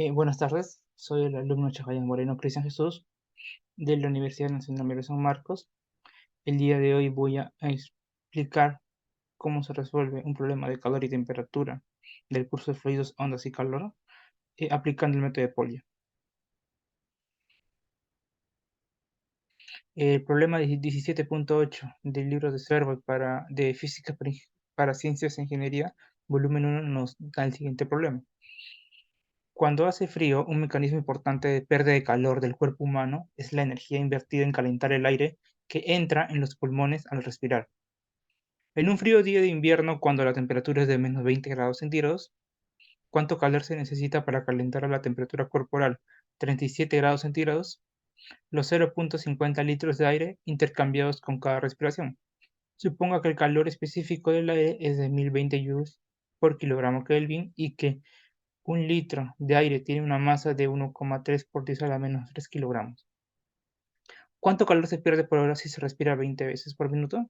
Buenas tardes, soy el alumno Chajayán Moreno Cristian Jesús de la Universidad Nacional Mayor de San Marcos. El día de hoy voy a explicar cómo se resuelve un problema de calor y temperatura del curso de fluidos, ondas y calor aplicando el método de Polya. El problema 17.8 del libro de Servoy de Física para Ciencias e Ingeniería, volumen 1, nos da el siguiente problema. Cuando hace frío, un mecanismo importante de pérdida de calor del cuerpo humano es la energía invertida en calentar el aire que entra en los pulmones al respirar. En un frío día de invierno, cuando la temperatura es de menos 20 grados centígrados, ¿cuánto calor se necesita para calentar a la temperatura corporal 37 grados centígrados? Los 0.50 litros de aire intercambiados con cada respiración. Suponga que el calor específico del aire es de 1020 joules por kilogramo Kelvin y que un litro de aire tiene una masa de 1,3 por 10 a la menos 3 kilogramos. ¿Cuánto calor se pierde por hora si se respira 20 veces por minuto?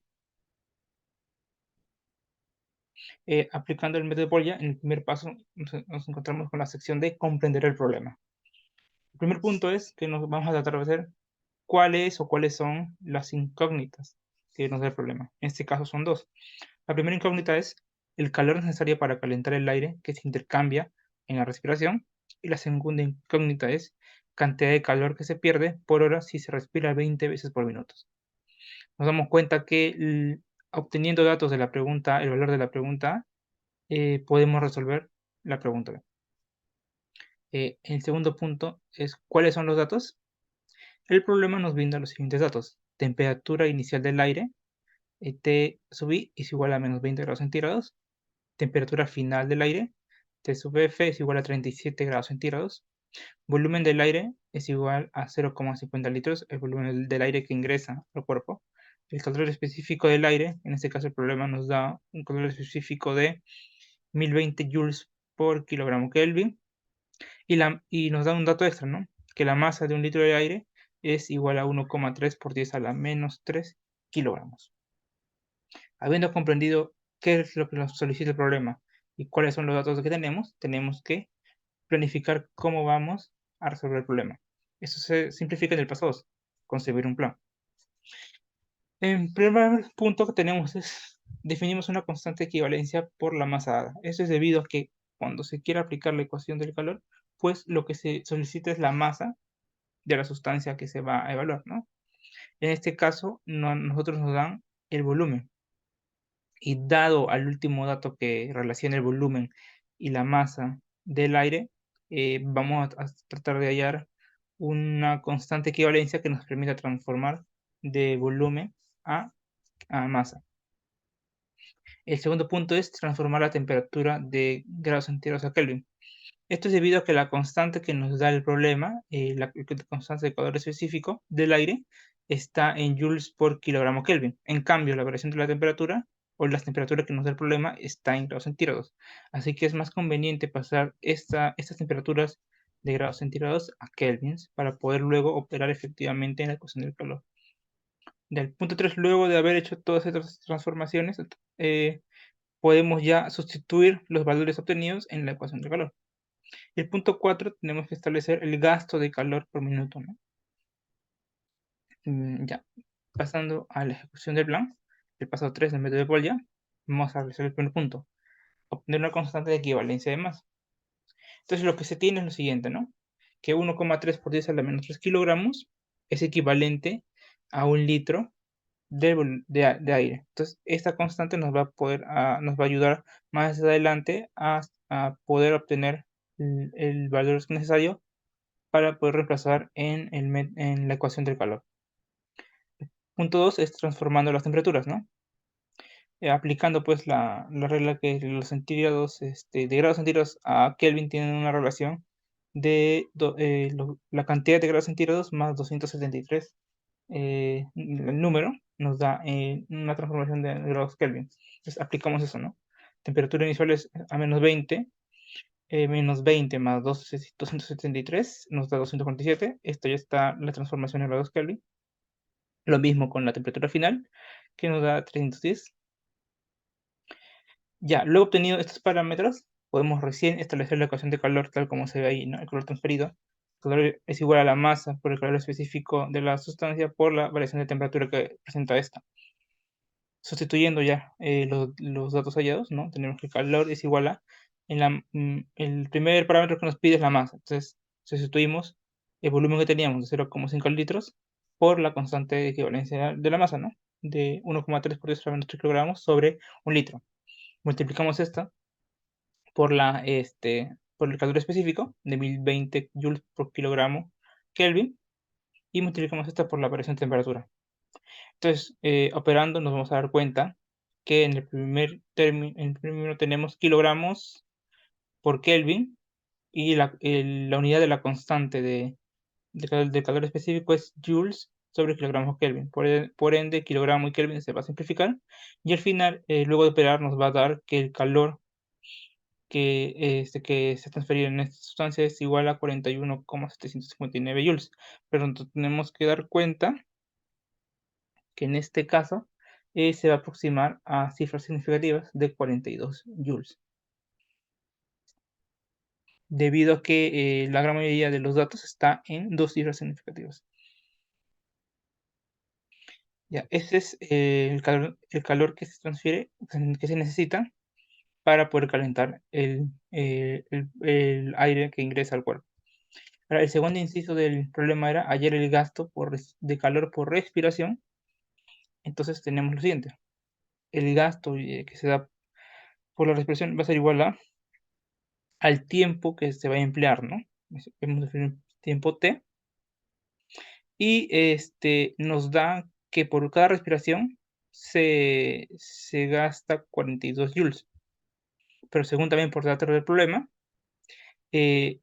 Aplicando el método de Polya, en el primer paso nos encontramos con la sección de comprender el problema. El primer punto es que nos vamos a tratar de hacer cuáles son las incógnitas que nos da el problema. En este caso son dos. La primera incógnita es el calor necesario para calentar el aire que se intercambia en la respiración. Y la segunda incógnita es cantidad de calor que se pierde por hora si se respira 20 veces por minuto. Nos damos cuenta que obteniendo datos de la pregunta, el valor de la pregunta, podemos resolver la pregunta B. El segundo punto es ¿cuáles son los datos? El problema nos brinda los siguientes datos. Temperatura inicial del aire, T sub I es igual a menos 20 grados centígrados. Temperatura final del aire, T sub F es igual a 37 grados centígrados. Volumen del aire es igual a 0,50 litros, el volumen del aire que ingresa al cuerpo. El calor específico del aire, en este caso el problema nos da un calor específico de 1020 joules por kilogramo Kelvin. Y nos da un dato extra, ¿no? Que la masa de un litro de aire es igual a 1,3 por 10 a la menos 3 kilogramos. Habiendo comprendido qué es lo que nos solicita el problema y cuáles son los datos que tenemos que planificar cómo vamos a resolver el problema. Eso se simplifica en el paso 2, concebir un plan. El primer punto que tenemos es, definimos una constante de equivalencia por la masa dada. Eso es debido a que cuando se quiere aplicar la ecuación del calor, pues lo que se solicita es la masa de la sustancia que se va a evaluar, ¿no? En este caso, nosotros nos dan el volumen. Y dado al último dato que relaciona el volumen y la masa del aire, vamos a tratar de hallar una constante equivalencia que nos permita transformar de volumen a masa. El segundo punto es transformar la temperatura de grados centígrados a Kelvin. Esto es debido a que la constante que nos da el problema, la constante de calor específico del aire, está en joules por kilogramo Kelvin. En cambio, la variación de la temperatura o las temperaturas que nos da el problema está en grados centígrados. Así que es más conveniente pasar estas temperaturas de grados centígrados a kelvins para poder luego operar efectivamente en la ecuación del calor. Del punto 3, luego de haber hecho todas estas transformaciones, podemos ya sustituir los valores obtenidos en la ecuación del calor. Y el punto 4, tenemos que establecer el gasto de calor por minuto, ¿no? Ya, pasando a la ejecución del plan, el paso 3 del método de Polya, vamos a realizar el primer punto, obtener una constante de equivalencia de masa. Entonces lo que se tiene es lo siguiente, ¿no? Que 1,3 por 10 a la menos 3 kilogramos es equivalente a un litro de aire. Entonces esta constante nos va a ayudar más adelante a poder obtener el valor necesario para poder reemplazar en la ecuación del calor. Punto 2 es transformando las temperaturas, ¿no? Aplicando pues la regla que los centígrados, de grados centígrados a Kelvin tienen una relación de la cantidad de grados centígrados más 273. El número nos da una transformación de grados Kelvin. Entonces aplicamos eso, ¿no? Temperatura inicial es a menos 20, menos 20 más 273 nos da 247. Esto ya está la transformación en grados Kelvin. Lo mismo con la temperatura final, que nos da 310. Ya, luego obtenido estos parámetros, podemos recién establecer la ecuación de calor tal como se ve ahí, ¿no? El calor transferido. El calor es igual a la masa por el calor específico de la sustancia por la variación de temperatura que presenta esta. Sustituyendo ya los datos hallados, ¿no? Tenemos que el calor es igual a, el primer parámetro que nos pide es la masa. Entonces, sustituimos el volumen que teníamos de 0,5 litros por la constante de equivalencia de la masa, ¿no? De 1,3 por 10 a la menos 3 kilogramos sobre un litro. Multiplicamos esta por el calor específico de 1020 joules por kilogramo Kelvin y multiplicamos esta por la variación de temperatura. Entonces, operando nos vamos a dar cuenta que en el primer término tenemos kilogramos por Kelvin y la unidad de la constante de calor específico es joules sobre kilogramos Kelvin. Por ende, kilogramo y Kelvin se va a simplificar y al final, luego de operar, nos va a dar que el calor que se ha transferido en esta sustancia es igual a 41,759 joules. Pero entonces tenemos que dar cuenta que en este caso se va a aproximar a cifras significativas de 42 joules, debido a que la gran mayoría de los datos está en dos cifras significativas. Ya, ese es el calor que se transfiere, que se necesita para poder calentar el aire que ingresa al cuerpo. Ahora, el segundo inciso del problema era hallar el gasto de calor por respiración. Entonces tenemos lo siguiente. El gasto que se da por la respiración va a ser igual al tiempo que se va a emplear, ¿no? Hemos definido tiempo T. Y nos da que por cada respiración se gasta 42 joules. Pero según también por datos del problema, eh,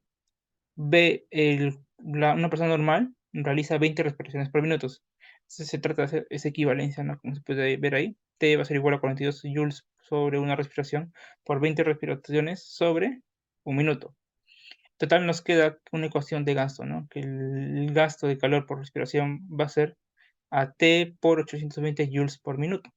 una persona normal realiza 20 respiraciones por minuto. Entonces se trata de hacer esa equivalencia, ¿no? Como se puede ver ahí, T va a ser igual a 42 joules sobre una respiración por 20 respiraciones sobre un minuto. Total, nos queda una ecuación de gasto, ¿no? Que el gasto de calor por respiración va a ser a T por 820 joules por minuto.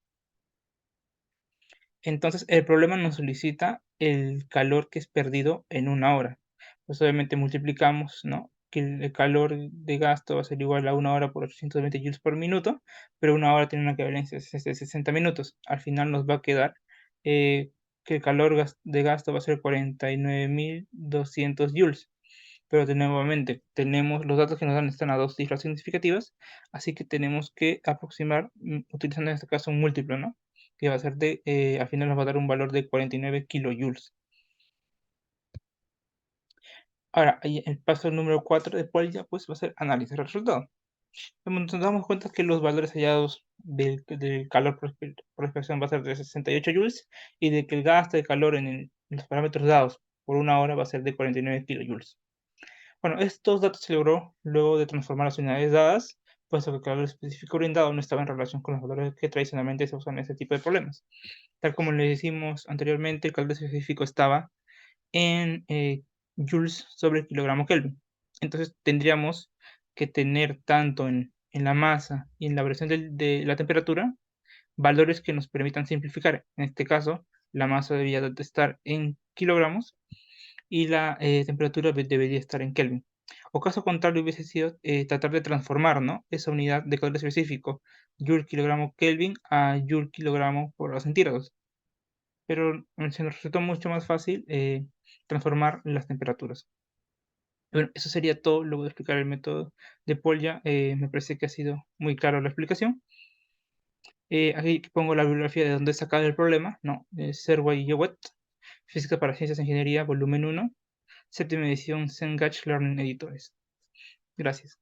Entonces, el problema nos solicita el calor que es perdido en una hora. Pues obviamente multiplicamos, ¿no? Que el calor de gasto va a ser igual a una hora por 820 joules por minuto, pero una hora tiene una equivalencia de 60 minutos. Al final nos va a quedar que el calor de gasto va a ser 49.200 joules. Pero nuevamente, tenemos los datos que nos dan están a dos cifras significativas, así que tenemos que aproximar, utilizando en este caso un múltiplo, ¿no? Que va a ser al final nos va a dar un valor de 49 kilojoules. Ahora, ahí el paso número 4 de Polya, pues va a ser analizar el resultado. Nos damos cuenta que los valores hallados del calor por respiración va a ser de 68 joules y de que el gasto de calor en los parámetros dados por una hora va a ser de 49 kilojoules. Bueno, estos datos se logró luego de transformar las unidades dadas, puesto que el calor específico brindado no estaba en relación con los valores que tradicionalmente se usan en este tipo de problemas. Tal como le decimos anteriormente, el calor específico estaba en joules sobre kilogramo Kelvin. Entonces tendríamos que tener tanto en la masa y en la variación de la temperatura valores que nos permitan simplificar. En este caso, la masa debía de estar en kilogramos y la temperatura debería estar en Kelvin. O caso contrario hubiese sido tratar de transformar, ¿no? Esa unidad de calor específico, joule kilogramo Kelvin a joule kilogramo por los centígrados. Pero se nos resultó mucho más fácil transformar las temperaturas. Bueno, eso sería todo luego de explicar el método de Polya. Me parece que ha sido muy clara la explicación. Aquí pongo la bibliografía de donde he sacado el problema, ¿no? Serway y Jowett, Física para Ciencias e Ingeniería, volumen 1, séptima edición, Cengage Learning Editores. Gracias.